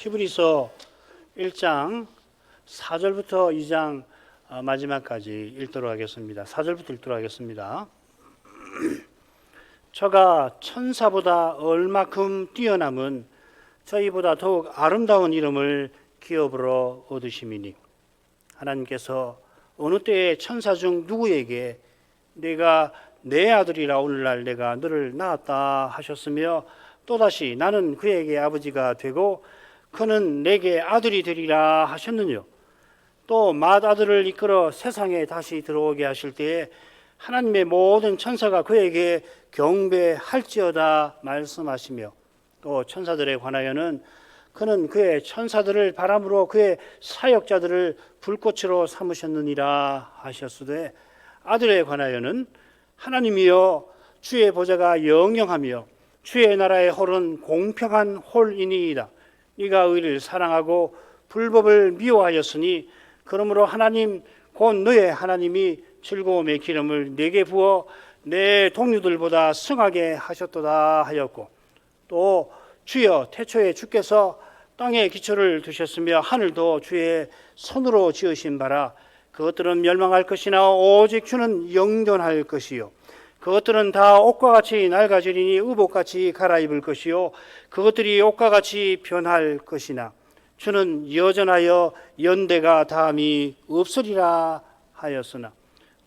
히브리서 1장 4절부터 2장 마지막까지 읽도록 하겠습니다. 4절부터 읽도록 하겠습니다. 저가 천사보다 얼마큼 뛰어남은 저희보다 더욱 아름다운 이름을 기업으로 얻으심이니 하나님께서 어느 때에 천사 중 누구에게 내가 내 아들이라 오늘날 내가 너를 낳았다 하셨으며 또다시 나는 그에게 아버지가 되고 그는 내게 아들이 되리라 하셨느뇨. 또 맏아들을 이끌어 세상에 다시 들어오게 하실 때에 하나님의 모든 천사가 그에게 경배할지어다 말씀하시며 또 천사들에 관하여는 그는 그의 천사들을 바람으로 그의 사역자들을 불꽃으로 삼으셨느니라 하셨으되 아들에 관하여는 하나님이여 주의 보좌가 영영하며 주의 나라의 홀은 공평한 홀이니이다. 네가 의를 사랑하고 불법을 미워하였으니 그러므로 하나님 곧 너의 하나님이 즐거움의 기름을 내게 부어 내 동료들보다 승하게 하셨도다 하였고 또 주여 태초에 주께서 땅에 기초를 두셨으며 하늘도 주의 손으로 지으신 바라 그것들은 멸망할 것이나 오직 주는 영존할 것이요 그것들은 다 옷과 같이 낡아지리니 의복같이 갈아입을 것이요 그것들이 옷과 같이 변할 것이나 주는 여전하여 연대가 다함이 없으리라 하였으나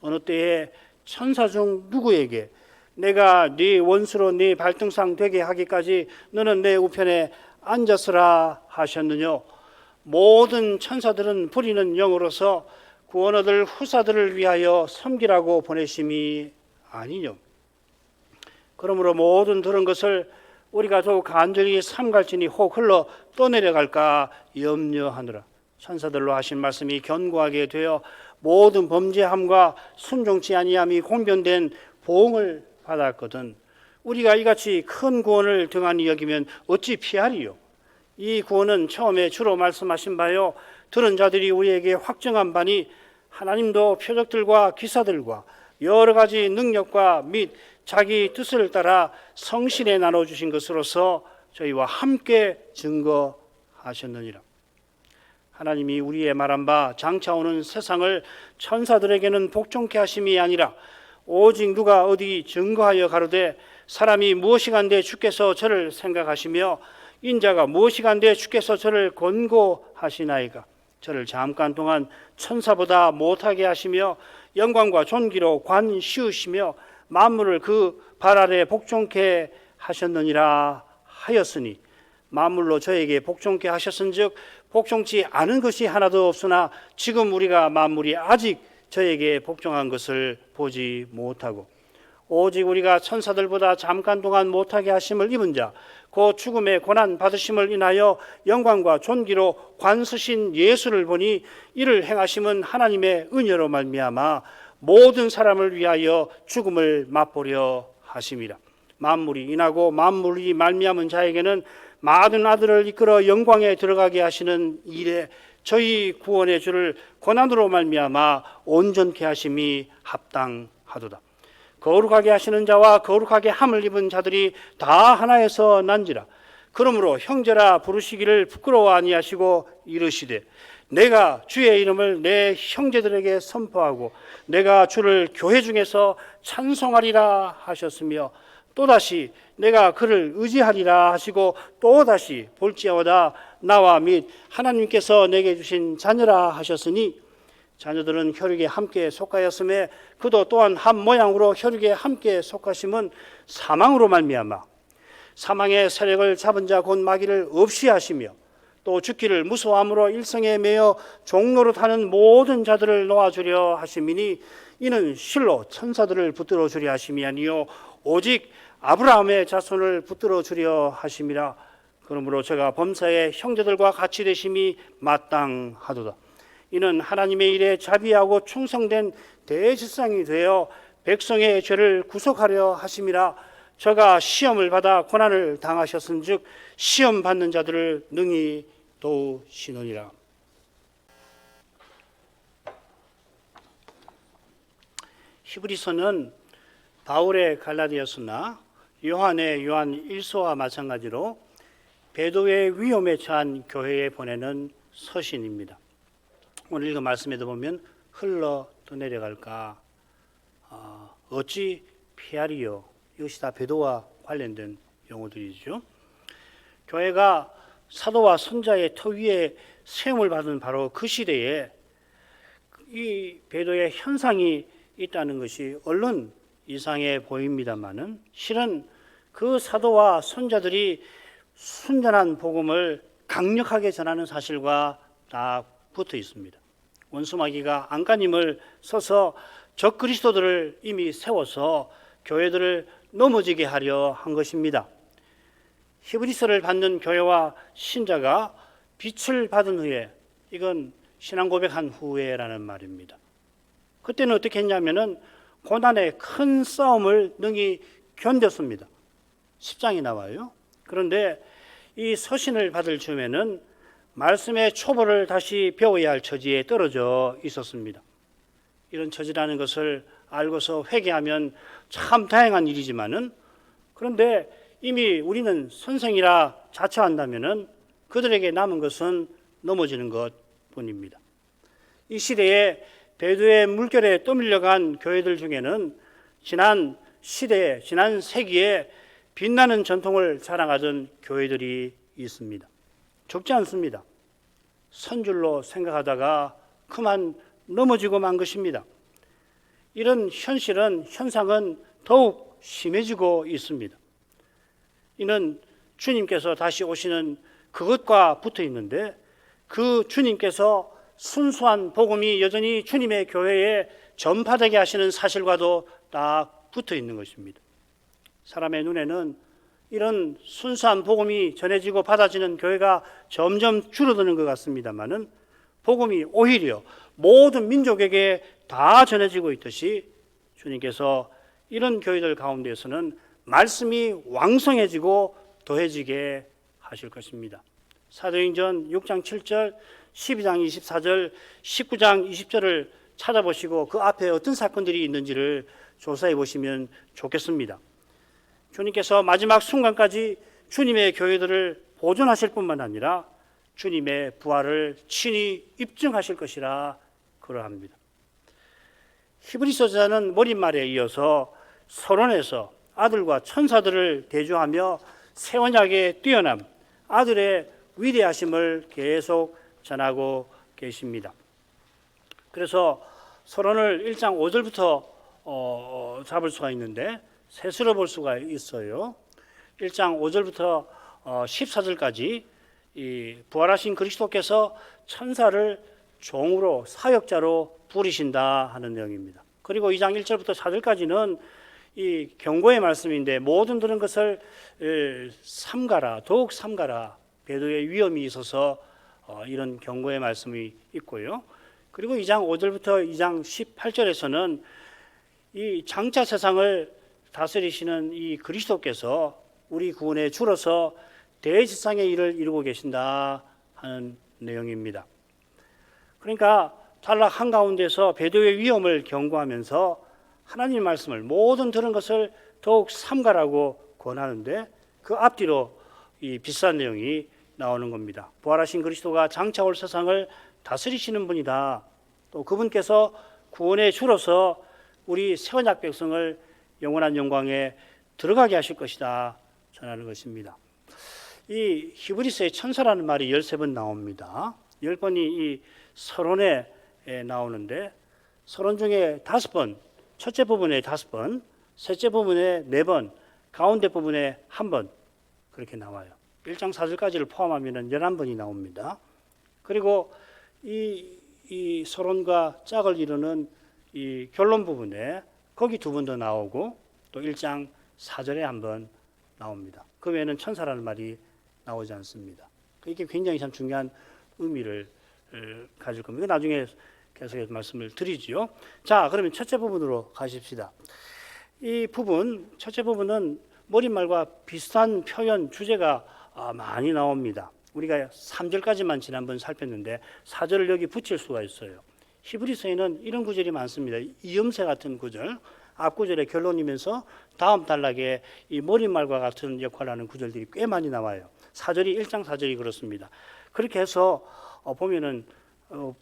어느 때에 천사 중 누구에게 내가 네 원수로 네 발등상 되게 하기까지 너는 내 우편에 앉았으라 하셨느뇨. 모든 천사들은 부리는 영으로서 구원 얻을 후사들을 위하여 섬기라고 보내심이 아니뇨. 그러므로 모든 들은 것을 우리가 더욱 간절히 삼갈지니 혹 흘러 떠내려갈까 염려하느라 천사들로 하신 말씀이 견고하게 되어 모든 범죄함과 순종치 아니함이 공변된 보응을 받았거든 우리가 이같이 큰 구원을 등한히 여기면 어찌 피하리요. 이 구원은 처음에 주로 말씀하신 바요 들은 자들이 우리에게 확정한 바니 하나님도 표적들과 기사들과 여러 가지 능력과 및 자기 뜻을 따라 성실에 나눠주신 것으로서 저희와 함께 증거하셨느니라. 하나님이 우리의 말한 바 장차 오는 세상을 천사들에게는 복종케 하심이 아니라 오직 누가 어디 증거하여 가로되 사람이 무엇이간데 주께서 저를 생각하시며 인자가 무엇이간데 주께서 저를 권고하시나이까 저를 잠깐 동안 천사보다 못하게 하시며 영광과 존귀로 관 씌우시며 만물을 그 발 아래 복종케 하셨느니라 하였으니 만물로 저에게 복종케 하셨은즉 복종치 않은 것이 하나도 없으나 지금 우리가 만물이 아직 저에게 복종한 것을 보지 못하고 오직 우리가 천사들보다 잠깐 동안 못하게 하심을 입은 자 곧 죽음의 고난 받으심을 인하여 영광과 존귀로 관 서신 예수를 보니 이를 행하심은 하나님의 은혜로 말미암아 모든 사람을 위하여 죽음을 맛보려 하심이라. 만물이 인하고 만물이 말미암은 자에게는 많은 아들을 이끌어 영광에 들어가게 하시는 일에 저희 구원의 주를 고난으로 말미암아 온전케 하심이 합당하도다. 거룩하게 하시는 자와 거룩하게 함을 입은 자들이 다 하나에서 난지라. 그러므로 형제라 부르시기를 부끄러워 아니하시고 이르시되 내가 주의 이름을 내 형제들에게 선포하고 내가 주를 교회 중에서 찬송하리라 하셨으며 또다시 내가 그를 의지하리라 하시고 또다시 볼지어다 나와 및 하나님께서 내게 주신 자녀라 하셨으니 자녀들은 혈육에 함께 속하였음에 그도 또한 한 모양으로 혈육에 함께 속하심은 사망으로 말미암아 사망의 세력을 잡은 자 곧 마귀를 없이 하시며 또 죽기를 무서워함으로 일성에 매여 종로로 타는 모든 자들을 놓아주려 하심이니 이는 실로 천사들을 붙들어 주려 하심이 아니요 오직 아브라함의 자손을 붙들어 주려 하심이라. 그러므로 제가 범사의 형제들과 같이 되심이 마땅하도다. 이는 하나님의 일에 자비하고 충성된 대지상이 되어 백성의 죄를 구속하려 하심이라. 저가 시험을 받아 고난을 당하셨은즉 시험 받는 자들을 능히 도우시느니라. 히브리서는 바울의 갈라디아서나 요한의 요한 1서와 마찬가지로 배도의 위험에 처한 교회에 보내는 서신입니다. 오늘 읽은 말씀에도 보면 흘러 떠내려갈까 어찌 피하리요. 이것이 다 배도와 관련된 용어들이죠. 교회가 사도와 선자의 터 위에 세움을 받은 바로 그 시대에 이 배도의 현상이 있다는 것이 얼른 이상해 보입니다마는 실은 그 사도와 선자들이 순전한 복음을 강력하게 전하는 사실과 다 붙어 있습니다. 원수마귀가 안간힘을 써서 적그리스도들을 이미 세워서 교회들을 넘어지게 하려 한 것입니다. 히브리서를 받는 교회와 신자가 빛을 받은 후에, 이건 신앙 고백한 후에라는 말입니다. 그때는 어떻게 했냐면은 고난의 큰 싸움을 능히 견뎠습니다. 10장이 나와요. 그런데 이 서신을 받을 즈음에는 말씀의 초보를 다시 배워야 할 처지에 떨어져 있었습니다. 이런 처지라는 것을 알고서 회개하면 참 다행한 일이지만은, 그런데 이미 우리는 선생이라 자처한다면은 그들에게 남은 것은 넘어지는 것뿐입니다. 이 시대에 배도의 물결에 떠밀려간 교회들 중에는 지난 시대에, 지난 세기에 빛나는 전통을 자랑하던 교회들이 있습니다. 좁지 않습니다. 선줄로 생각하다가 그만 넘어지고 만 것입니다. 이런 현상은 더욱 심해지고 있습니다. 이는 주님께서 다시 오시는 그것과 붙어 있는데, 그 주님께서 순수한 복음이 여전히 주님의 교회에 전파되게 하시는 사실과도 딱 붙어 있는 것입니다. 사람의 눈에는 이런 순수한 복음이 전해지고 받아지는 교회가 점점 줄어드는 것 같습니다만은, 복음이 오히려 모든 민족에게 다 전해지고 있듯이 주님께서 이런 교회들 가운데에서는 말씀이 왕성해지고 더해지게 하실 것입니다. 사도행전 6장 7절, 12장 24절, 19장 20절을 찾아보시고 그 앞에 어떤 사건들이 있는지를 조사해 보시면 좋겠습니다. 주님께서 마지막 순간까지 주님의 교회들을 보존하실 뿐만 아니라 주님의 부활을 친히 입증하실 것이라 그러합니다. 히브리서자는 머릿말에 이어서 서론에서 아들과 천사들을 대조하며 새 언약의 뛰어남, 아들의 위대하심을 계속 전하고 계십니다. 그래서 서론을 1장 5절부터 잡을 수가 있는데 세수로 볼 수가 있어요. 1장 5절부터 14절까지 이 부활하신 그리스도께서 천사를 종으로 사역자로 부리신다 하는 내용입니다. 그리고 2장 1절부터 4절까지는 이 경고의 말씀인데 모든 들은 것을 삼가라, 더욱 삼가라. 배도의 위험이 있어서 이런 경고의 말씀이 있고요. 그리고 2장 5절부터 2장 18절에서는 이 장차 세상을 다스리시는 이 그리스도께서 우리 구원에 주로서 대지상의 일을 이루고 계신다 하는 내용입니다. 그러니까 단락 한가운데서 배도의 위험을 경고하면서 하나님 말씀을 모든 들은 것을 더욱 삼가라고 권하는데, 그 앞뒤로 이 비슷한 내용이 나오는 겁니다. 부활하신 그리스도가 장차 올 세상을 다스리시는 분이다. 또 그분께서 구원의 주로서 우리 새 언약 백성을 영원한 영광에 들어가게 하실 것이다 전하는 것입니다. 이 히브리서의 천사라는 말이 13번 나옵니다. 10번이 이 서론에 나오는데, 서론 중에 5번, 첫째 부분에 5번, 셋째 부분에 4번, 가운데 부분에 1번 그렇게 나와요. 1장 4절까지를 포함하면 11번이 나옵니다. 그리고 이 서론과 짝을 이루는 이 결론 부분에 거기 2번 더 나오고, 또 1장 4절에 1번 나옵니다. 그 외에는 천사라는 말이 나오지 않습니다. 이게 굉장히 참 중요한 의미를 가질 겁니다. 나중에 계속해서 말씀을 드리지요. 자, 그러면 첫째 부분으로 가십시다. 이 부분, 첫째 부분은 머릿말과 비슷한 표현, 주제가 많이 나옵니다. 우리가 3절까지만 지난번 살폈는데 4절을 여기 붙일 수가 있어요. 히브리서에는 이런 구절이 많습니다. 이음새 같은 구절, 앞구절의 결론이면서 다음 단락에 이 머릿말과 같은 역할을 하는 구절들이 꽤 많이 나와요. 4절이 1장 4절이 그렇습니다. 그렇게 해서 보면은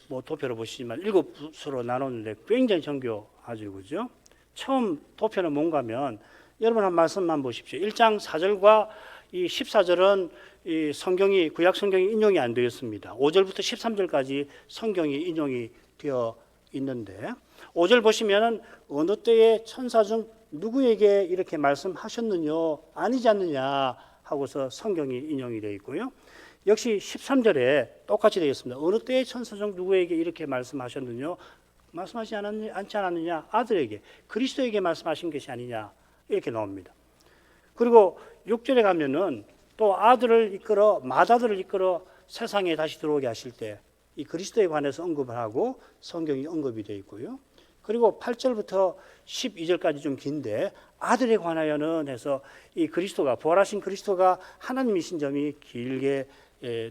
뭐 도표로 보시지만 7부서로 나눴는데 굉장히 정교하죠, 그죠? 처음 도표는 뭔가 하면 여러분 한 말씀만 보십시오. 1장 4절과 이 14절은 이 성경이 구약 성경이 인용이 안 되었습니다. 5절부터 13절까지 성경이 인용이 되어 있는데 5절 보시면은 어느 때에 천사 중 누구에게 이렇게 말씀하셨느냐 아니지 않느냐 하고서 성경이 인용이 되어 있고요. 역시 13절에 똑같이 되어 있습니다. 어느 때에 천사 중 누구에게 이렇게 말씀하셨느냐 말씀하지 않지 않았느냐 아들에게 그리스도에게 말씀하신 것이 아니냐 이렇게 나옵니다. 그리고 6절에 가면은 또 아들을 이끌어 맏아들을 이끌어 세상에 다시 들어오게 하실 때 이 그리스도에 관해서 언급을 하고 성경이 언급이 되어 있고요. 그리고 8절부터 12절까지 좀 긴데 아들에 관하여는 해서 이 그리스도가 부활하신 그리스도가 하나님이신 점이 길게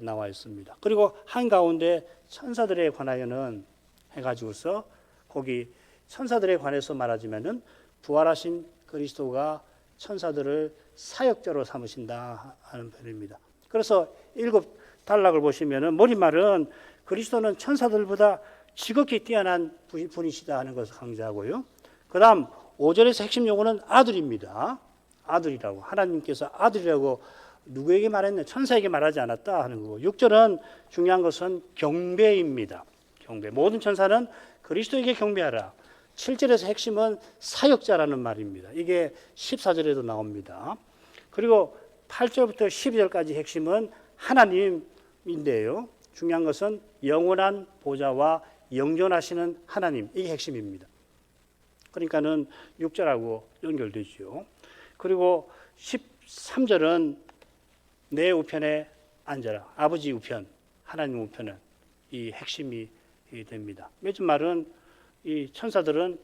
나와 있습니다. 그리고 한가운데 천사들에 관하여는 해가지고서 거기 천사들에 관해서 말하자면은 부활하신 그리스도가 천사들을 사역자로 삼으신다 하는 편입니다. 그래서 7단락을 보시면은 머릿말은 그리스도는 천사들보다 지극히 뛰어난 분이시다 하는 것을 강조하고요. 그 다음 5절에서 핵심 용어는 아들입니다. 아들이라고 하나님께서 아들이라고 누구에게 말했냐 천사에게 말하지 않았다 하는 거고 6절은 중요한 것은 경배입니다. 경배 모든 천사는 그리스도에게 경배하라. 7절에서 핵심은 사역자라는 말입니다. 이게 14절에도 나옵니다. 그리고 8절부터 12절까지 핵심은 하나님인데요. 중요한 것은 영원한 보좌와 영존하시는 하나님 이게 핵심입니다. 그러니까는 6절하고 연결되죠. 그리고 13절은 내 우편에 앉아라. 아버지 우편, 하나님 우편은 이 핵심이 됩니다. 맺은 말은 이 천사들은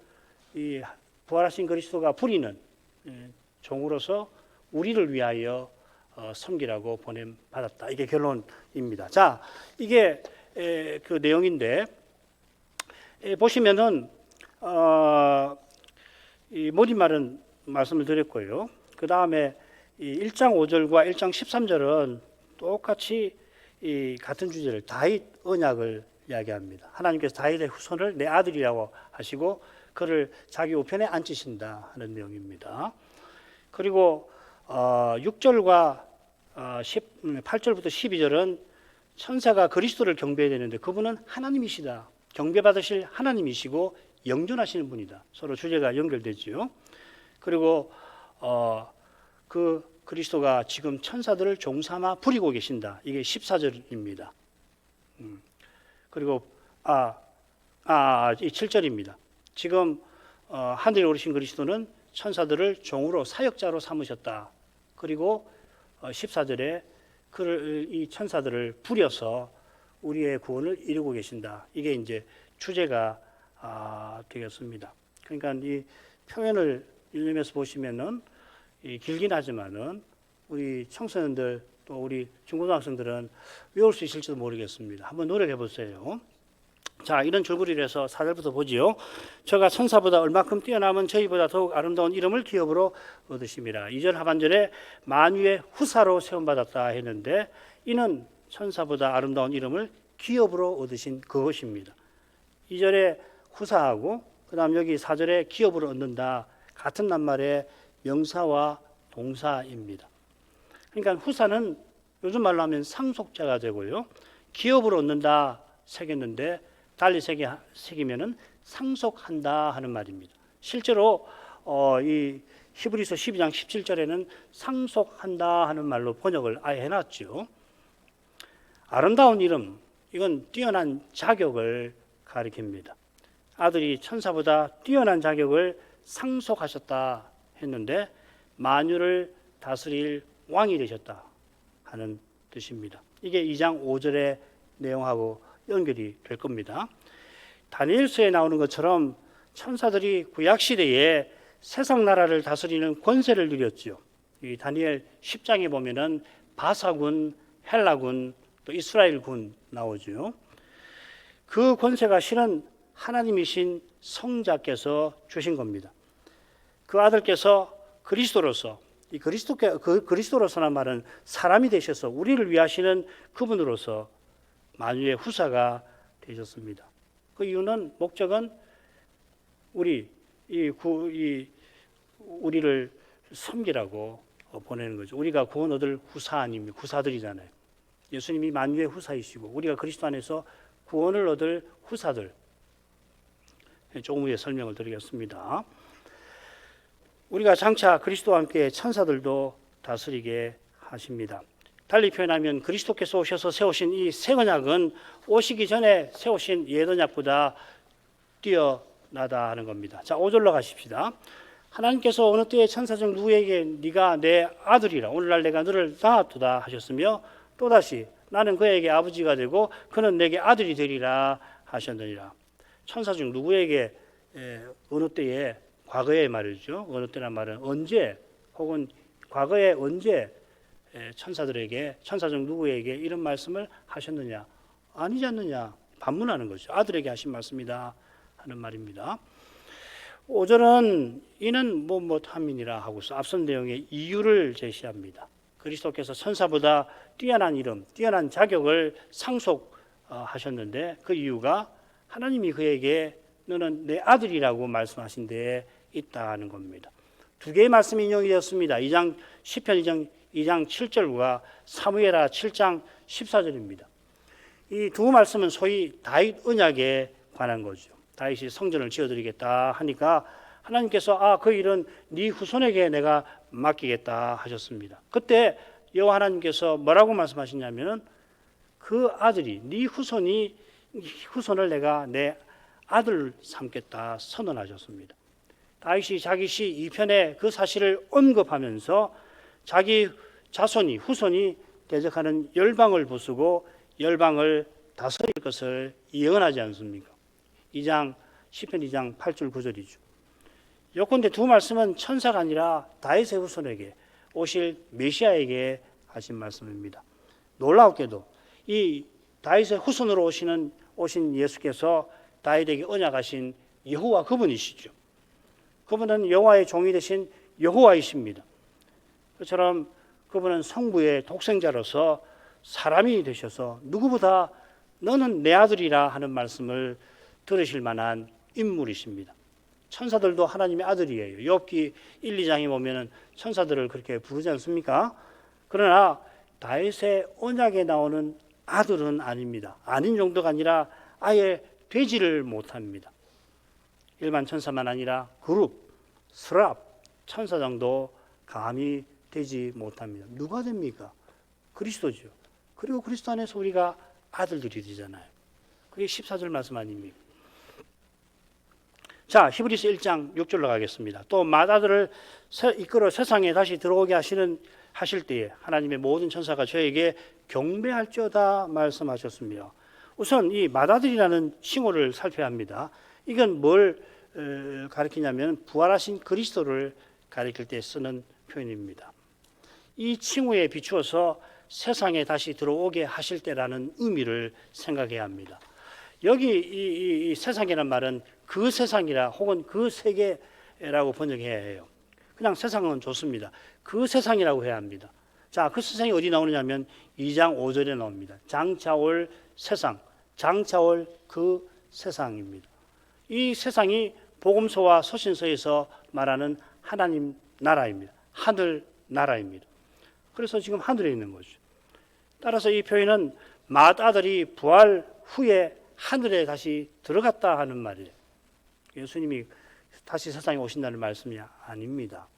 이 부활하신 그리스도가 부리는 종으로서 우리를 위하여 섬기라고 보냄 받았다. 이게 결론입니다. 자, 이게 그 내용인데 보시면은 이 머릿말은 말씀을 드렸고요. 그 다음에 이 1장 5절과 1장 13절은 똑같이 이 같은 주제를 다윗 언약을 이야기합니다. 하나님께서 다윗의 후손을 내 아들이라고 하시고 그를 자기 우편에 앉히신다 하는 내용입니다. 그리고 6절과 8절부터 12절은 천사가 그리스도를 경배해야 되는데 그분은 하나님이시다. 경배받으실 하나님이시고 영존하시는 분이다. 서로 주제가 연결되지요. 그리고 그 그리스도가 지금 천사들을 종삼아 부리고 계신다. 이게 14절입니다. 그리고 이 7절입니다. 지금 하늘에 오르신 그리스도는 천사들을 종으로 사역자로 삼으셨다. 그리고 14절에 이 천사들을 부려서 우리의 구원을 이루고 계신다. 이게 이제 주제가 되겠습니다. 그러니까 이 표현을 읽으면서 보시면은 길긴 하지만은 우리 청소년들 또 우리 중고등학생들은 외울 수 있을지도 모르겠습니다. 한번 노력해 보세요. 자, 이런 줄거리를 해서 4절부터 보지요. 저가 천사보다 얼마큼 뛰어남은 저희보다 더욱 아름다운 이름을 기업으로 얻으심이라. 2절 하반절에 만유의 후사로 세움받았다 했는데 이는 천사보다 아름다운 이름을 기업으로 얻으신 그것입니다. 2절에 후사하고 그 다음 여기 4절에 기업으로 얻는다. 같은 낱말의 명사와 동사입니다. 그러니까 후사는 요즘 말로 하면 상속자가 되고요. 기업으로 얻는다 새겼는데 달리 새기면은 상속한다 하는 말입니다. 실제로 이 히브리서 12장 17절에는 상속한다 하는 말로 번역을 아예 해놨죠. 아름다운 이름, 이건 뛰어난 자격을 가리킵니다. 아들이 천사보다 뛰어난 자격을 상속하셨다 했는데 만유를 다스릴 왕이 되셨다 하는 뜻입니다. 이게 2장 5절의 내용하고 연결이 될 겁니다. 다니엘서에 나오는 것처럼 천사들이 구약시대에 세상 나라를 다스리는 권세를 누렸죠. 이 다니엘 10장에 보면은 바사군, 헬라군, 또 이스라엘군 나오죠. 그 권세가 실은 하나님이신 성자께서 주신 겁니다. 그 아들께서 그리스도로서 이 그리스도로서란 말은 사람이 되셔서 우리를 위하시는 그분으로서 만유의 후사가 되셨습니다. 그 이유는 목적은 우리를 섬기라고 보내는 거죠. 우리가 구원 얻을 후사 아닙니까? 후사들이잖아요. 예수님이 만유의 후사이시고 우리가 그리스도 안에서 구원을 얻을 후사들. 조금 후에 설명을 드리겠습니다. 우리가 장차 그리스도와 함께 천사들도 다스리게 하십니다. 달리 표현하면 그리스도께서 오셔서 세우신 이 새 언약은 오시기 전에 세우신 옛 언약보다 뛰어나다 하는 겁니다. 자, 5절로 가십시다. 하나님께서 어느 때에 천사 중 누구에게 네가 내 아들이라 오늘날 내가 너를 낳았도다 하셨으며 또다시 나는 그에게 아버지가 되고 그는 내게 아들이 되리라 하셨느니라. 천사 중 누구에게 어느 때에 과거의 말이죠. 어느 때란 말은 언제 혹은 과거에 언제 천사들에게 천사 중 누구에게 이런 말씀을 하셨느냐? 아니지 않느냐? 반문하는 거죠. 아들에게 하신 말씀이다 하는 말입니다. 5절은 이는 뭐뭐함이니라 하고서 앞선 내용의 이유를 제시합니다. 그리스도께서 천사보다 뛰어난 이름, 뛰어난 자격을 상속하셨는데 그 이유가 하나님이 그에게 너는 내 아들이라고 말씀하신 데에 있다는 겁니다. 두 개의 말씀이 인용이 되었습니다. 시편 2장 7절과 사무엘하 7장 14절입니다. 이 두 말씀은 소위 다윗 언약에 관한 거죠. 다윗이 성전을 지어드리겠다 하니까 하나님께서 그 일은 네 후손에게 내가 맡기겠다 하셨습니다. 그때 여호와 하나님께서 뭐라고 말씀하시냐면 그 아들이 네 후손을 내가 내 아들 삼겠다 선언하셨습니다. 다윗이 자기 시 2편에 그 사실을 언급하면서 자기 자손이 후손이 대적하는 열방을 부수고 열방을 다스릴 것을 예언하지 않습니까? 시편 2장 8절 9절이죠. 요컨대 두 말씀은 천사가 아니라 다윗의 후손에게 오실 메시아에게 하신 말씀입니다. 놀랍게도 이 다윗의 후손으로 오신 예수께서 다윗에게 언약하신 여호와 그분이시죠. 그분은 여호와의 종이 되신 여호와이십니다. 그처럼 그분은 성부의 독생자로서 사람이 되셔서 누구보다 너는 내 아들이라 하는 말씀을 들으실 만한 인물이십니다. 천사들도 하나님의 아들이에요. 욥기 1, 2장에 보면 천사들을 그렇게 부르지 않습니까? 그러나 다윗의 언약에 나오는 아들은 아닙니다. 아닌 정도가 아니라 아예 되지를 못합니다. 일반 천사만 아니라 그룹, 스랍, 천사장도 감히 되지 못합니다. 누가 됩니까? 그리스도죠. 그리고 그리스도 안에서 우리가 아들들이 되잖아요. 그게 14절 말씀 아닙니까? 자, 히브리서 1장 6절로 가겠습니다. 또 맏아들을 이끌어 세상에 다시 들어오게 하실 때에 하나님의 모든 천사가 저에게 경배할지어다 말씀하셨으며 우선 이 맏아들이라는 칭호를 살펴야 합니다. 이건 뭘 가리키냐면 부활하신 그리스도를 가리킬 때 쓰는 표현입니다. 이 칭호에 비추어서 세상에 다시 들어오게 하실 때라는 의미를 생각해야 합니다. 여기 이 세상이라는 말은 그 세상이라 혹은 그 세계라고 번역해야 해요. 그냥 세상은 좋습니다. 그 세상이라고 해야 합니다. 자, 그 세상이 어디 나오느냐면 2장 5절에 나옵니다. 장차올 세상, 장차올 그 세상입니다. 이 세상이 복음서와 서신서에서 말하는 하나님 나라입니다. 하늘 나라입니다. 그래서 지금 하늘에 있는 거죠. 따라서 이 표현은 맏아들이 부활 후에 하늘에 다시 들어갔다 하는 말이에요. 예수님이 다시 세상에 오신다는 말씀이 아닙니다.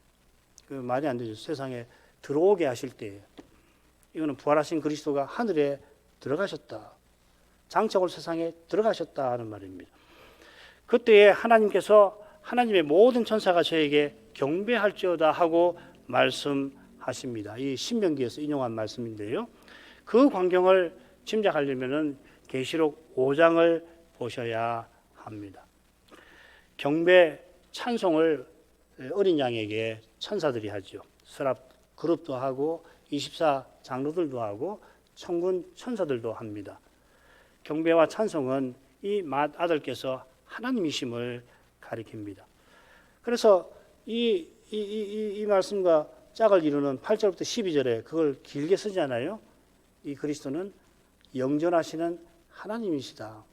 그 말이 안 되죠. 세상에 들어오게 하실 때예요. 이거는 부활하신 그리스도가 하늘에 들어가셨다. 장차 올 세상에 들어가셨다 하는 말입니다. 그때에 하나님께서 하나님의 모든 천사가 저에게 경배할지어다 하고 말씀하십니다. 이 신명기에서 인용한 말씀인데요. 그 광경을 짐작하려면 계시록 5장을 보셔야 합니다. 경배 찬송을 어린 양에게 천사들이 하죠. 스랍 그룹도 하고 24 장로들도 하고 천군 천사들도 합니다. 경배와 찬송은 이 맏아들께서 하나님이심을 가리킵니다. 그래서 이 말씀과 짝을 이루는 8절부터 12절에 그걸 길게 쓰잖아요. 이 그리스도는 영존하시는 하나님이시다.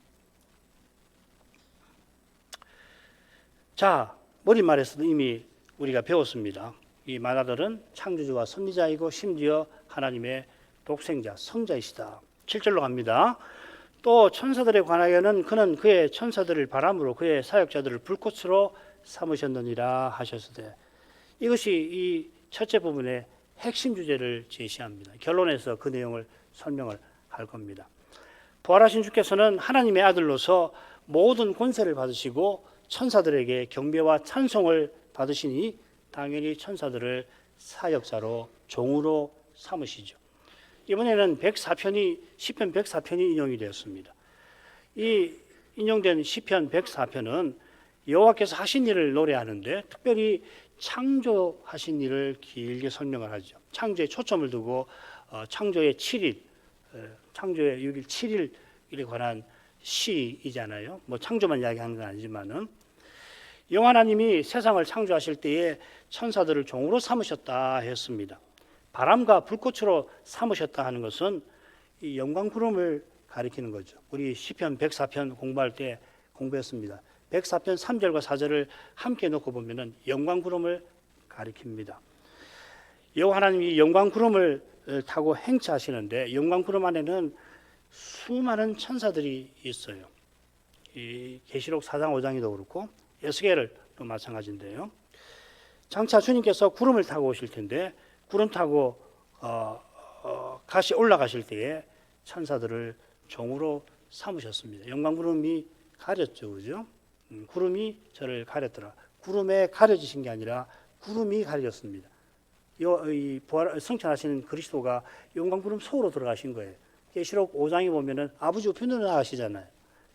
자, 머릿말에서도 이미 우리가 배웠습니다. 이 만화들은 창조주와 섭리자이고 심지어 하나님의 독생자, 성자이시다. 7절로 갑니다. 또 천사들에 관하여는 그는 그의 천사들을 바람으로 그의 사역자들을 불꽃으로 삼으셨느니라 하셨으되, 이것이 이 첫째 부분의 핵심 주제를 제시합니다. 결론에서 그 내용을 설명을 할 겁니다. 부활하신 주께서는 하나님의 아들로서 모든 권세를 받으시고 천사들에게 경배와 찬송을 받으시니 당연히 천사들을 사역자로 종으로 삼으시죠. 이번에는 104편이 시편 104편이 인용이 되었습니다. 이 인용된 시편 104편은 여호와께서 하신 일을 노래하는데 특별히 창조하신 일을 길게 설명을 하죠. 창조에 초점을 두고 창조의 7일, 창조의 6일 7일에 관한 시이잖아요. 뭐 창조만 이야기하는 건 아니지만은 여호와 하나님이 세상을 창조하실 때에 천사들을 종으로 삼으셨다 했습니다. 바람과 불꽃으로 삼으셨다 하는 것은 이 영광 구름을 가리키는 거죠. 우리 시편 104편 공부할 때 공부했습니다. 104편 3절과 4절을 함께 놓고 보면은 영광 구름을 가리킵니다. 여호와 하나님이 영광 구름을 타고 행차하시는데 영광 구름 안에는 수많은 천사들이 있어요. 이 계시록 4장 5장에도 그렇고 에스겔도 마찬가지인데요. 장차 주님께서 구름을 타고 오실 텐데 구름 타고 다시 올라가실 때에 천사들을 종으로 삼으셨습니다. 영광 구름이 가렸죠, 그죠? 구름이 저를 가렸더라. 구름에 가려지신 게 아니라 구름이 가려졌습니다. 이 성천하시는 그리스도가 영광 구름 속으로 들어가신 거예요. 계시록 5장에 보면은 아버지 우편으로 나가시잖아요.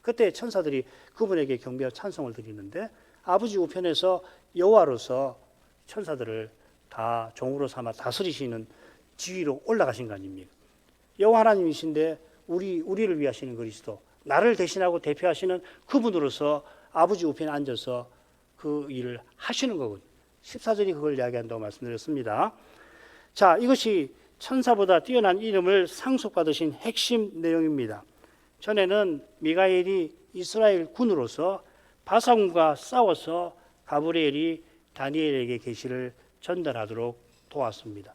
그때 천사들이 그분에게 경배와 찬송을 드리는데 아버지 우편에서 여호와로서 천사들을 다 종으로 삼아 다스리시는 지위로 올라가신 거 아닙니까? 여호와 하나님이신데 우리를 위하시는 그리스도, 나를 대신하고 대표하시는 그분으로서 아버지 우편에 앉아서 그 일을 하시는 거거든요. 14절이 그걸 이야기한다고 말씀드렸습니다. 자, 이것이 천사보다 뛰어난 이름을 상속받으신 핵심 내용입니다. 전에는 미가엘이 이스라엘 군으로서 바사군과 싸워서 가브리엘이 다니엘에게 계시를 전달하도록 도왔습니다.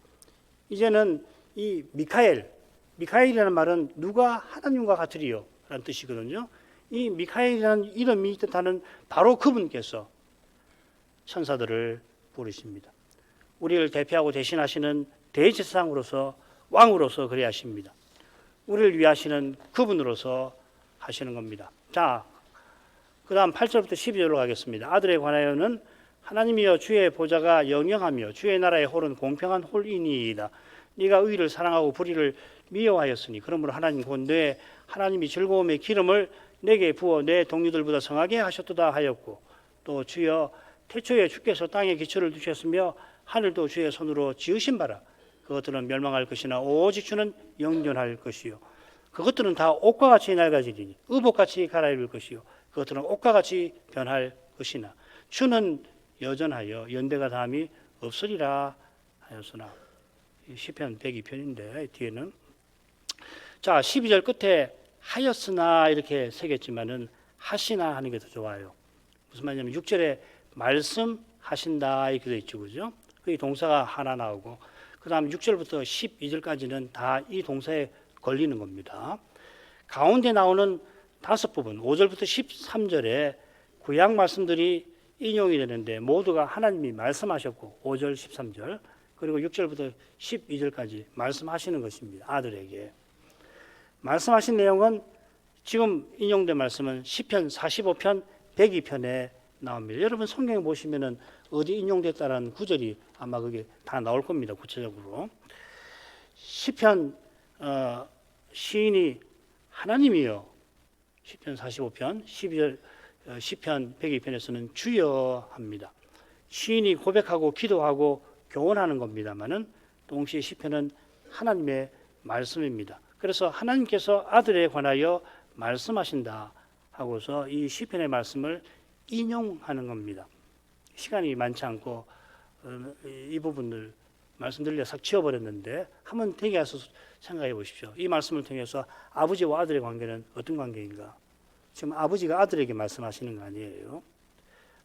이제는 이 미카엘이라는 말은 누가 하나님과 같으리요 라는 뜻이거든요. 이 미카엘이라는 이름이 뜻하는 바로 그분께서 천사들을 부르십니다. 우리를 대표하고 대신하시는 대제사장으로서 왕으로서 그래 하십니다. 우리를 위하시는 그분으로서 하시는 겁니다. 자, 그 다음 8절부터 12절로 가겠습니다. 아들에 관하여는 하나님이여 주의 보좌가 영영하며 주의 나라의 홀은 공평한 홀이니이다. 네가 의를 사랑하고 불의를 미워하였으니 그러므로 하나님 곧 내 하나님이 즐거움의 기름을 내게 부어 내 동료들보다 성하게 하셨도다 하였고, 또 주여 태초에 주께서 땅에 기초를 두셨으며 하늘도 주의 손으로 지으신 바라. 그것들은 멸망할 것이나 오직 주는 영존할 것이요 그것들은 다 옷과 같이 낡아지리니 의복같이 갈아입을 것이요 그것들은 옷과 같이 변할 것이나 주는 여전하여 연대가 다함이 없으리라 하였으나. 시편 102편인데 뒤에는 자 12절 끝에 하였으나 이렇게 새겼지만은 하시나 하는 게 더 좋아요. 무슨 말이냐면 6절에 말씀하신다 이렇게 되어 있죠, 그죠? 그 동사가 하나 나오고 그 다음 6절부터 12절까지는 다 이 동사에 걸리는 겁니다. 가운데 나오는 다섯 부분 5절부터 13절에 구약 말씀들이 인용이 되는데 모두가 하나님이 말씀하셨고 5절 13절 그리고 6절부터 12절까지 말씀하시는 것입니다. 아들에게 말씀하신 내용은 지금 인용된 말씀은 시편 45편 102편에 나옵니다. 여러분 성경에 보시면은 어디 인용됐다는 구절이 아마 그게 다 나올 겁니다. 구체적으로 시편 시인이 하나님이여 시편 45편 12절 시편 102편에서는 주여 합니다. 시인이 고백하고 기도하고 교원하는 겁니다만은 동시에 시편은 하나님의 말씀입니다. 그래서 하나님께서 아들에 관하여 말씀하신다 하고서 이 시편의 말씀을 인용하는 겁니다. 시간이 많지 않고 이 부분을 말씀드리려 싹 지워버렸는데 한번 되게 해서 생각해 보십시오. 이 말씀을 통해서 아버지와 아들의 관계는 어떤 관계인가? 지금 아버지가 아들에게 말씀하시는 거 아니에요?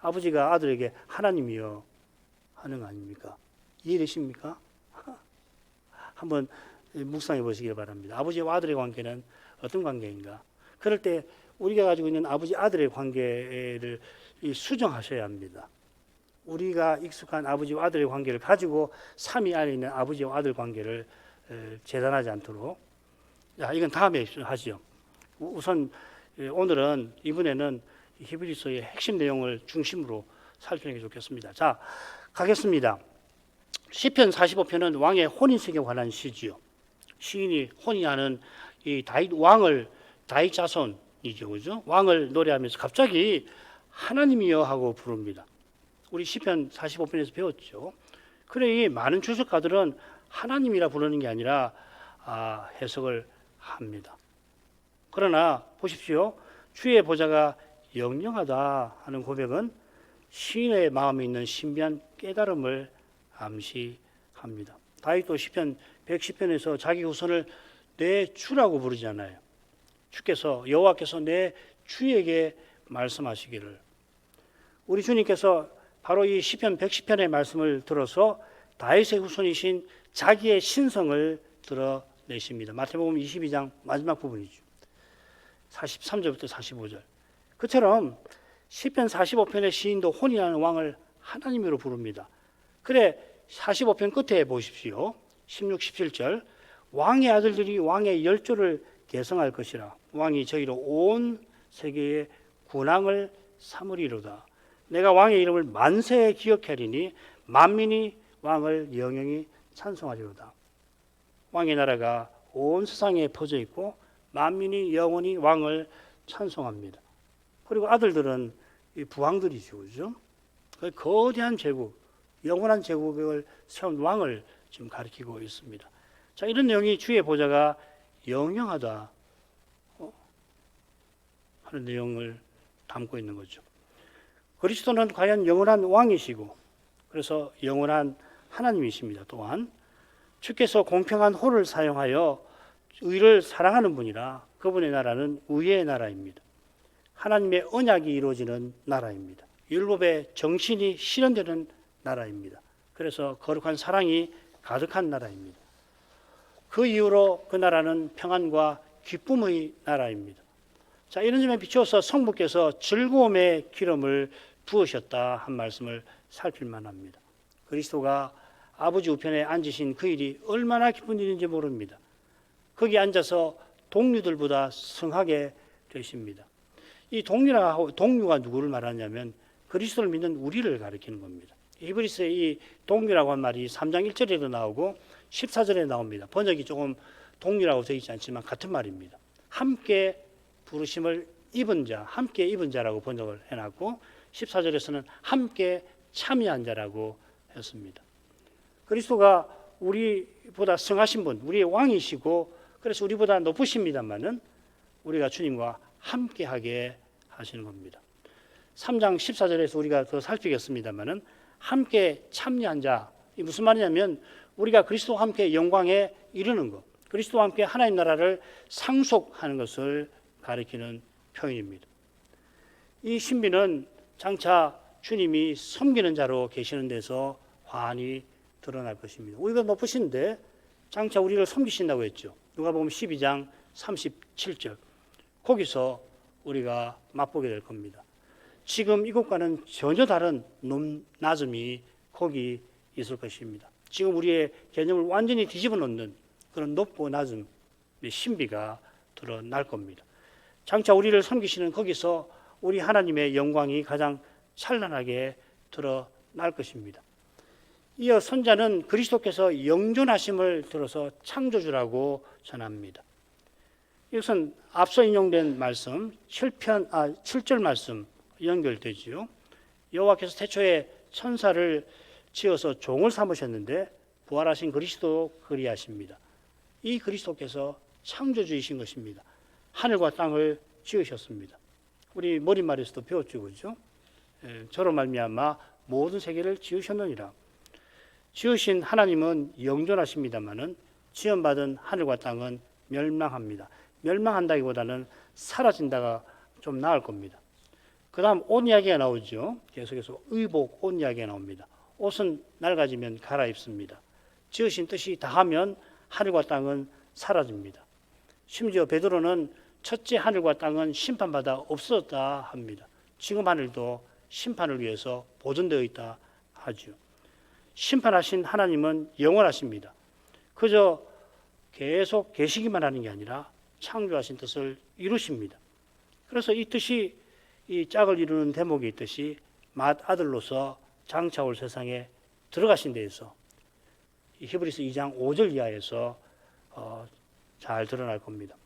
아버지가 아들에게 하나님이여 하는 거 아닙니까? 이해되십니까? 한번 묵상해 보시기 바랍니다. 아버지와 아들의 관계는 어떤 관계인가? 그럴 때 우리가 가지고 있는 아버지 아들의 관계를 수정하셔야 합니다. 우리가 익숙한 아버지와 아들의 관계를 가지고 삼위 안에 있는 아버지와 아들 관계를 재단하지 않도록. 자, 이건 다음에 하죠. 우선 오늘은 이번에는 히브리서의 핵심 내용을 중심으로 살피는 게 좋겠습니다. 자, 가겠습니다. 시편 45편은 왕의 혼인색에 관한 시지요. 시인이 혼인하는 이 다윗 왕을 다윗 자손이죠, 그죠? 왕을 노래하면서 갑자기 하나님이여 하고 부릅니다. 우리 시편 45편에서 배웠죠. 그래, 이 많은 주석가들은 하나님이라 부르는 게 아니라 해석을 합니다. 그러나 보십시오. 주의 보좌가 영영하다 하는 고백은 시인의 마음에 있는 신비한 깨달음을 암시합니다. 다윗도 시편 110편에서 자기 후손을 내 주라고 부르잖아요. 주께서 여호와께서 내 주에게 말씀하시기를. 우리 주님께서 바로 이 시편 110편의 말씀을 들어서 다윗의 후손이신 자기의 신성을 드러내십니다. 마태복음 22장 마지막 부분이죠. 43절부터 45절. 그처럼 시편 45편의 시인도 혼인하는 왕을 하나님으로 부릅니다. 그래, 45편 끝에 보십시오. 16, 17절. 왕의 아들들이 왕의 열조를 계승할 것이라. 왕이 저희로 온 세계의 군왕을 삼으리로다. 내가 왕의 이름을 만세에 기억하리니 만민이 왕을 영영히 찬송하리로다. 왕의 나라가 온 세상에 퍼져 있고 만민이 영원히 왕을 찬송합니다. 그리고 아들들은 부왕들이죠, 그죠? 그 거대한 제국, 영원한 제국을 세운 왕을 지금 가리키고 있습니다. 자, 이런 내용이 주의 보좌가 영영하다 하는 내용을 담고 있는 거죠. 그리스도는 과연 영원한 왕이시고, 그래서 영원한 하나님이십니다. 또한 주께서 공평한 호를 사용하여 의를 사랑하는 분이라 그분의 나라는 의의 나라입니다. 하나님의 언약이 이루어지는 나라입니다. 율법의 정신이 실현되는 나라입니다. 그래서 거룩한 사랑이 가득한 나라입니다. 그 이후로 그 나라는 평안과 기쁨의 나라입니다. 자, 이런 점에 비추어서 성부께서 즐거움의 기름을 부으셨다 한 말씀을 살필 만합니다. 그리스도가 아버지 우편에 앉으신 그 일이 얼마나 기쁜 일인지 모릅니다. 거기 앉아서 동료들보다 성하게 되십니다. 이 동료가 누구를 말하냐면 그리스도를 믿는 우리를 가리키는 겁니다. 히브리서의 이 동료라고 한 말이 3장 1절에도 나오고 14절에 나옵니다. 번역이 조금 동료라고 되어 있지 않지만 같은 말입니다. 함께 부르심을 입은 자, 함께 입은 자라고 번역을 해놨고 14절에서는 함께 참여한 자라고 했습니다. 그리스도가 우리보다 성하신 분, 우리의 왕이시고 그래서 우리보다 높으십니다만은 우리가 주님과 함께하게 하시는 겁니다. 3장 14절에서 우리가 더 살피겠습니다만은 함께 참여한 자, 이 무슨 말이냐면 우리가 그리스도와 함께 영광에 이르는 것, 그리스도와 함께 하나님 나라를 상속하는 것을 가리키는 표현입니다. 이 신비는 장차 주님이 섬기는 자로 계시는 데서 환히 드러날 것입니다. 우리가 높으신데 장차 우리를 섬기신다고 했죠. 누가복음 12장 37절. 거기서 우리가 맛보게 될 겁니다. 지금 이곳과는 전혀 다른 낮음이 거기 있을 것입니다. 지금 우리의 개념을 완전히 뒤집어 놓는 그런 높고 낮음의 신비가 드러날 겁니다. 장차 우리를 섬기시는 거기서 우리 하나님의 영광이 가장 찬란하게 드러날 것입니다. 이어 선자는 그리스도께서 영존하심을 들어서 창조주라고 전합니다. 이것은 앞서 인용된 말씀 7절 말씀 연결되지요. 여호와께서 태초에 천사를 지어서 종을 삼으셨는데 부활하신 그리스도 그리하십니다. 이 그리스도께서 창조주이신 것입니다. 하늘과 땅을 지으셨습니다. 우리 머릿말에서도 배웠죠, 그렇죠? 저로 말미암아 모든 세계를 지으셨느니라. 지으신 하나님은 영존하십니다마는 지음받은 하늘과 땅은 멸망합니다. 멸망한다기보다는 사라진다가 좀 나을 겁니다. 그 다음 옷 이야기가 나오죠. 계속해서 의복, 옷 이야기가 나옵니다. 옷은 낡아지면 갈아입습니다. 지으신 뜻이 다하면 하늘과 땅은 사라집니다. 심지어 베드로는 첫째 하늘과 땅은 심판받아 없어졌다 합니다. 지금 하늘도 심판을 위해서 보존되어 있다 하죠. 심판하신 하나님은 영원하십니다. 그저 계속 계시기만 하는 게 아니라 창조하신 뜻을 이루십니다. 그래서 이 뜻이 이 짝을 이루는 대목이 있듯이 맏아들로서 장차 올 세상에 들어가신 데에서 히브리서 2장 5절 이하에서 잘 드러날 겁니다.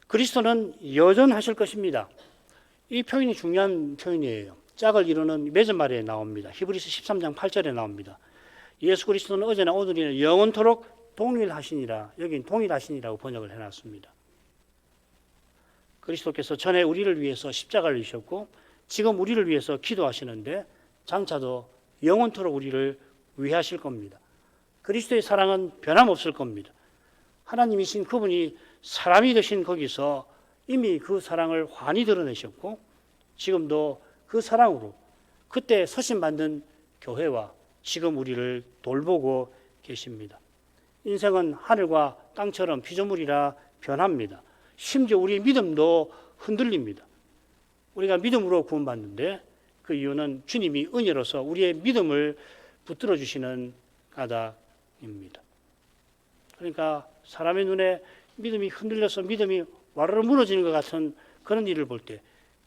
그리스도는 여전하실 것입니다. 이 표현이 중요한 표현이에요. 짝을 이루는 맺은말에 나옵니다. 히브리서 13장 8절에 나옵니다. 예수 그리스도는 어제나 오늘이나 영원토록 동일하시니라. 여긴 동일하시니라고 번역을 해놨습니다. 그리스도께서 전에 우리를 위해서 십자가를 지셨고 지금 우리를 위해서 기도하시는데 장차도 영원토록 우리를 위하실 겁니다. 그리스도의 사랑은 변함없을 겁니다. 하나님이신 그분이 사람이 되신 거기서 이미 그 사랑을 환히 드러내셨고 지금도 그 사랑으로 그때 서신받는 교회와 지금 우리를 돌보고 계십니다. 인생은 하늘과 땅처럼 피조물이라 변합니다. 심지어 우리의 믿음도 흔들립니다. 우리가 믿음으로 구원받는데 그 이유는 주님이 은혜로서 우리의 믿음을 붙들어 주시는 까닭입니다. 그러니까 사람의 눈에 믿음이 흔들려서 믿음이 와르르 무너지는 것 같은 그런 일을 볼 때,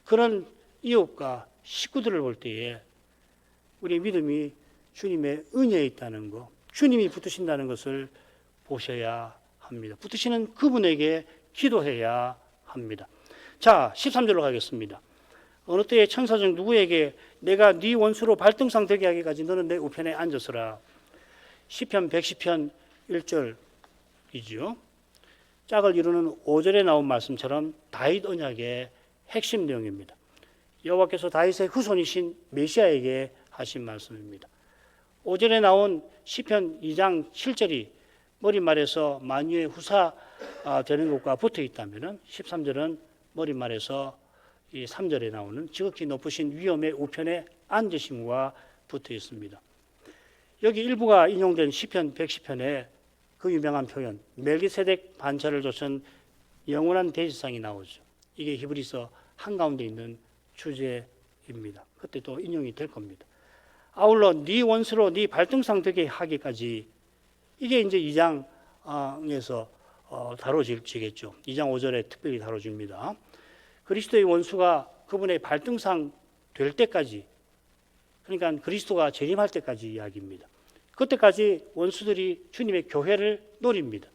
그런 이웃과 식구들을 볼 때에 우리의 믿음이 주님의 은혜에 있다는 것, 주님이 붙으신다는 것을 보셔야 합니다. 붙으시는 그분에게 기도해야 합니다. 자, 13절로 가겠습니다. 어느 때에 천사 중 누구에게 내가 네 원수로 발등상 되게 하기까지 너는 내 우편에 앉았으라. 시편 110편 1절이죠. 짝을 이루는 5절에 나온 말씀처럼 다윗 언약의 핵심 내용입니다. 여호와께서 다윗의 후손이신 메시아에게 하신 말씀입니다. 5절에 나온 시편 2장 7절이 머릿말에서 만유의 후사 되는 것과 붙어 있다면 13절은 머릿말에서 이 3절에 나오는 지극히 높으신 위엄의 우편에 앉으심과 붙어 있습니다. 여기 일부가 인용된 시편 110편에 그 유명한 표현 멜기세덱 반차를 좇은 영원한 대지상이 나오죠. 이게 히브리서 한가운데 있는 주제입니다. 그때 또 인용이 될 겁니다. 아울러 네 원수로 네 발등상 되게 하기까지 이게 이제 2장에서 다뤄지겠죠. 2장 5절에 특별히 다뤄집니다. 그리스도의 원수가 그분의 발등상 될 때까지, 그러니까 그리스도가 재림할 때까지 이야기입니다. 그때까지 원수들이 주님의 교회를 노립니다.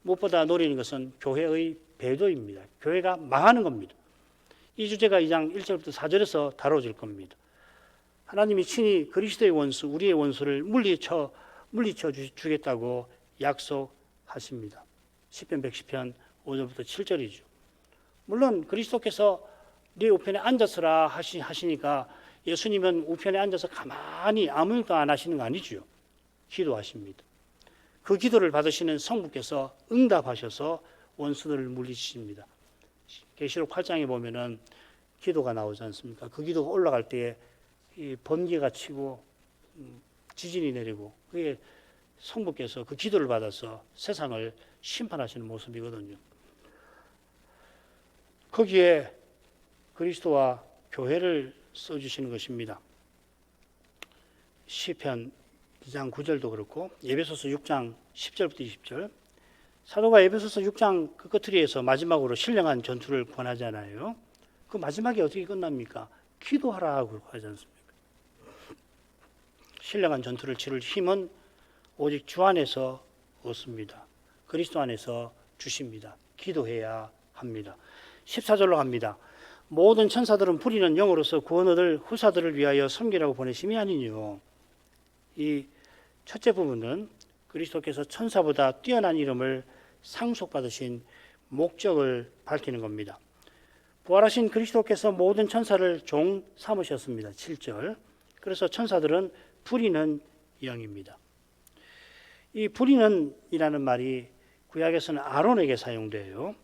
무엇보다 노리는 것은 교회의 배도입니다. 교회가 망하는 겁니다. 이 주제가 2장 1절부터 4절에서 다뤄질 겁니다. 하나님이 친히 그리스도의 원수, 우리의 원수를 물리쳐 주겠다고 약속하십니다. 시편 110편 5절부터 7절이죠. 물론 그리스도께서 네 우편에 앉았으라 하시니까 예수님은 우편에 앉아서 가만히 아무 일도 안 하시는 거 아니죠. 기도하십니다. 그 기도를 받으시는 성부께서 응답하셔서 원수들을 물리치십니다. 계시록 8장에 보면은 기도가 나오지 않습니까? 그 기도가 올라갈 때에 이 번개가 치고 지진이 내리고 그게 성부께서 그 기도를 받아서 세상을 심판하시는 모습이거든요. 거기에 그리스도와 교회를 써주시는 것입니다. 시편 2장 9절도 그렇고 에베소서 6장 10절부터 20절 사도가 에베소서 6장 그 끝트리에서 마지막으로 신령한 전투를 권하잖아요. 그 마지막에 어떻게 끝납니까? 기도하라고 하지 않습니까? 신령한 전투를 치를 힘은 오직 주 안에서 얻습니다. 그리스도 안에서 주십니다. 기도해야 합니다. 14절로 갑니다. 모든 천사들은 부리는 영으로서 구원 얻을 후사들을 위하여 섬기라고 보내심이 아니뇨. 이 첫째 부분은 그리스도께서 천사보다 뛰어난 이름을 상속받으신 목적을 밝히는 겁니다. 부활하신 그리스도께서 모든 천사를 종 삼으셨습니다. 7절. 그래서 천사들은 부리는 영입니다. 이 부리는 이라는 말이 구약에서는 아론에게 사용돼요.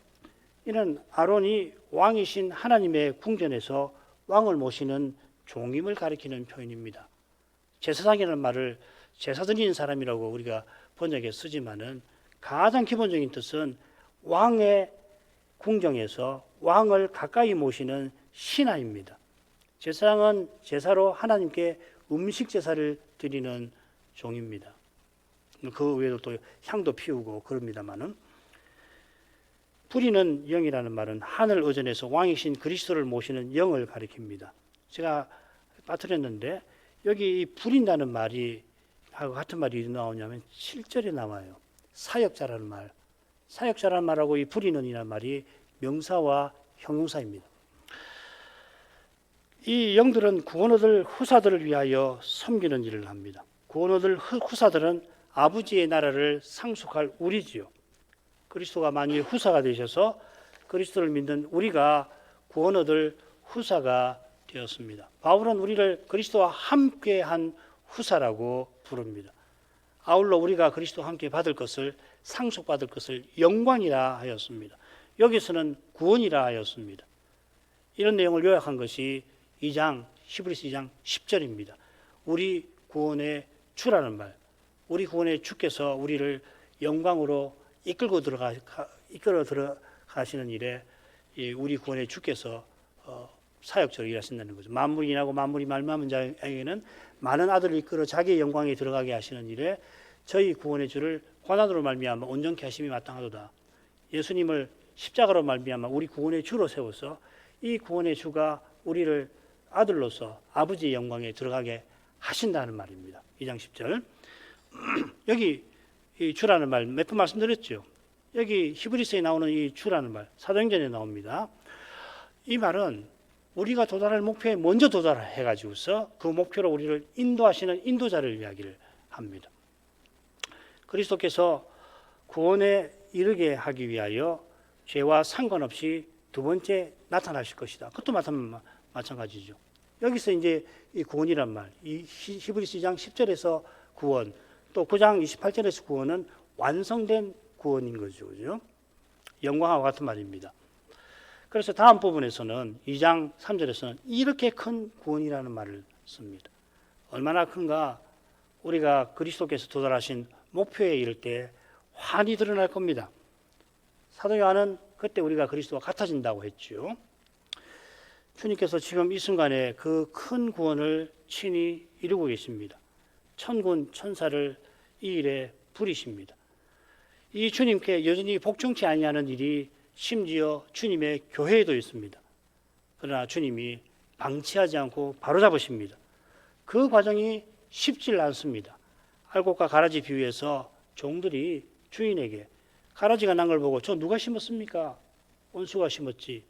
이는 아론이 왕이신 하나님의 궁전에서 왕을 모시는 종임을 가리키는 표현입니다. 제사장이라는 말을 제사 드리는 사람이라고 우리가 번역에 쓰지만은 가장 기본적인 뜻은 왕의 궁정에서 왕을 가까이 모시는 신하입니다. 제사장은 제사로 하나님께 음식 제사를 드리는 종입니다. 그 외에도 또 향도 피우고 그럽니다만은, 부리는 영이라는 말은 하늘 의전에서 왕이신 그리스도를 모시는 영을 가리킵니다. 제가 빠뜨렸는데 여기 부린다는 말이 하고 같은 말이 어디 나오냐면 7절에 나와요. 사역자라는 말. 사역자라는 말하고 이 부리는이라는 말이 명사와 형용사입니다. 이 영들은 구원 얻을 후사들을 위하여 섬기는 일을 합니다. 구원 얻을 후사들은 아버지의 나라를 상속할 우리지요. 그리스도가 만일 후사가 되셔서 그리스도를 믿는 우리가 구원 얻을 후사가 되었습니다. 바울은 우리를 그리스도와 함께한 후사라고 부릅니다. 아울러 우리가 그리스도와 함께 받을 것을, 상속받을 것을 영광이라 하였습니다. 여기서는 구원이라 하였습니다. 이런 내용을 요약한 것이 2장, 히브리서 2장 10절입니다. 우리 구원의 주라는 말, 우리 구원의 주께서 우리를 영광으로 이끌어 들어가시는 일에 우리 구원의 주께서 사역적으로 일하신다는 거죠. 만물이 인하고 만물이 말미암은 자에게는 많은 아들을 이끌어 자기의 영광에 들어가게 하시는 일에 저희 구원의 주를 고난으로 말미암아 온전케 하심이 마땅하도다. 예수님을 십자가로 말미암아 우리 구원의 주로 세워서 이 구원의 주가 우리를 아들로서 아버지의 영광에 들어가게 하신다는 말입니다. 2장 10절. 여기 이 주라는 말 몇 번 말씀드렸죠. 여기 히브리서에 나오는 이 주라는 말, 사도행전에 나옵니다. 이 말은 우리가 도달할 목표에 먼저 도달해 가지고서 그 목표로 우리를 인도하시는 인도자를 이야기를 합니다. 그리스도께서 구원에 이르게 하기 위하여 죄와 상관없이 두 번째 나타나실 것이다. 그것도 마찬가지죠. 여기서 이제 이 구원이란 말, 이 히브리서 2장 10절에서 구원, 또 9장 28절에서 구원은 완성된 구원인 거죠. 그죠? 영광과 같은 말입니다. 그래서 다음 부분에서는 2장 3절에서는 이렇게 큰 구원이라는 말을 씁니다. 얼마나 큰가? 우리가 그리스도께서 도달하신 목표에 이를 때 환히 드러날 겁니다. 사도 요한은 그때 우리가 그리스도와 같아진다고 했죠. 주님께서 지금 이 순간에 그 큰 구원을 친히 이루고 계십니다. 천군 천사를 이 일에 부리십니다. 이 주님께 여전히 복종치 아니하는 일이 심지어 주님의 교회에도 있습니다. 그러나 주님이 방치하지 않고 바로잡으십니다. 그 과정이 쉽지 않습니다. 알곡과 가라지 비유에서 종들이 주인에게 가라지가 난 걸 보고 저 누가 심었습니까? 원수가 심었지.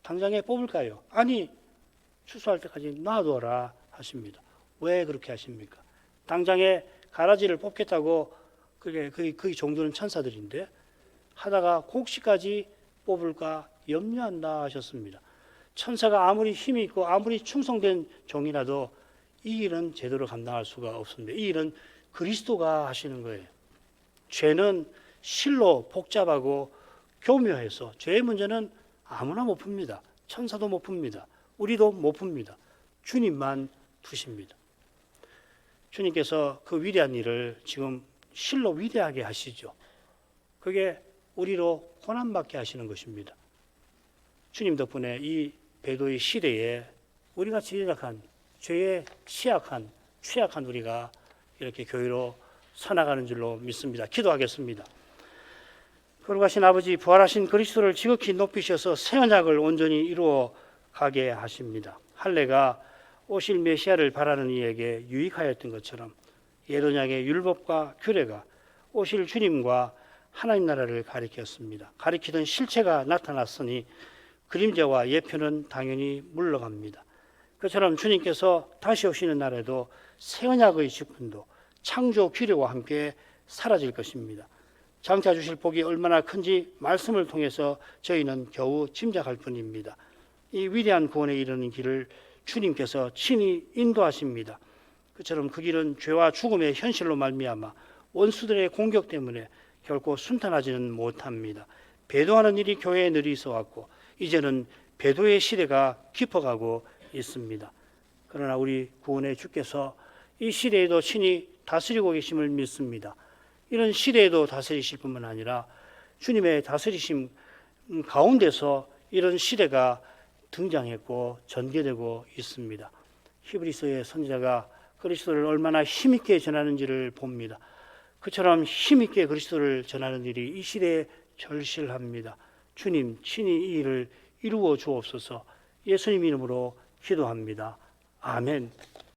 당장에 뽑을까요? 아니, 추수할 때까지 놔둬라 하십니다. 왜 그렇게 하십니까? 당장에 가라지를 뽑겠다고 그 종들은 천사들인데 하다가 곡식까지 뽑을까 염려한다 하셨습니다. 천사가 아무리 힘이 있고 아무리 충성된 종이라도 이 일은 제대로 감당할 수가 없습니다. 이 일은 그리스도가 하시는 거예요. 죄는 실로 복잡하고 교묘해서 죄의 문제는 아무나 못 풉니다. 천사도 못 풉니다. 우리도 못 풉니다. 주님만 푸십니다. 주님께서 그 위대한 일을 지금 실로 위대하게 하시죠. 그게 우리로 고난받게 하시는 것입니다. 주님 덕분에 이 배도의 시대에 우리가 지적한 죄에 취약한 우리가 이렇게 교회로 서나가는 줄로 믿습니다. 기도하겠습니다. 거룩하신 아버지, 부활하신 그리스도를 지극히 높이셔서 새 언약을 온전히 이루어 가게 하십니다. 할례가 오실 메시아를 바라는 이에게 유익하였던 것처럼 옛 언약의 율법과 규례가 오실 주님과 하나님 나라를 가리켰습니다. 가리키던 실체가 나타났으니 그림자와 예표는 당연히 물러갑니다. 그처럼 주님께서 다시 오시는 날에도 새 언약의 직분도 창조 규례와 함께 사라질 것입니다. 장차 주실 복이 얼마나 큰지 말씀을 통해서 저희는 겨우 짐작할 뿐입니다. 이 위대한 구원에 이르는 길을 주님께서 친히 인도하십니다. 그처럼 그 길은 죄와 죽음의 현실로 말미암아 원수들의 공격 때문에 결코 순탄하지는 못합니다. 배도하는 일이 교회에 늘 있어 왔고 이제는 배도의 시대가 깊어가고 있습니다. 그러나 우리 구원의 주께서 이 시대에도 친히 다스리고 계심을 믿습니다. 이런 시대에도 다스리실 뿐만 아니라 주님의 다스리심 가운데서 이런 시대가 등장했고 전개되고 있습니다. 히브리서의 선지자가 그리스도를 얼마나 힘있게 전하는지를 봅니다. 그처럼 힘있게 그리스도를 전하는 일이 이 시대에 절실합니다. 주님 친히 이 일을 이루어 주옵소서. 예수님 이름으로 기도합니다. 아멘.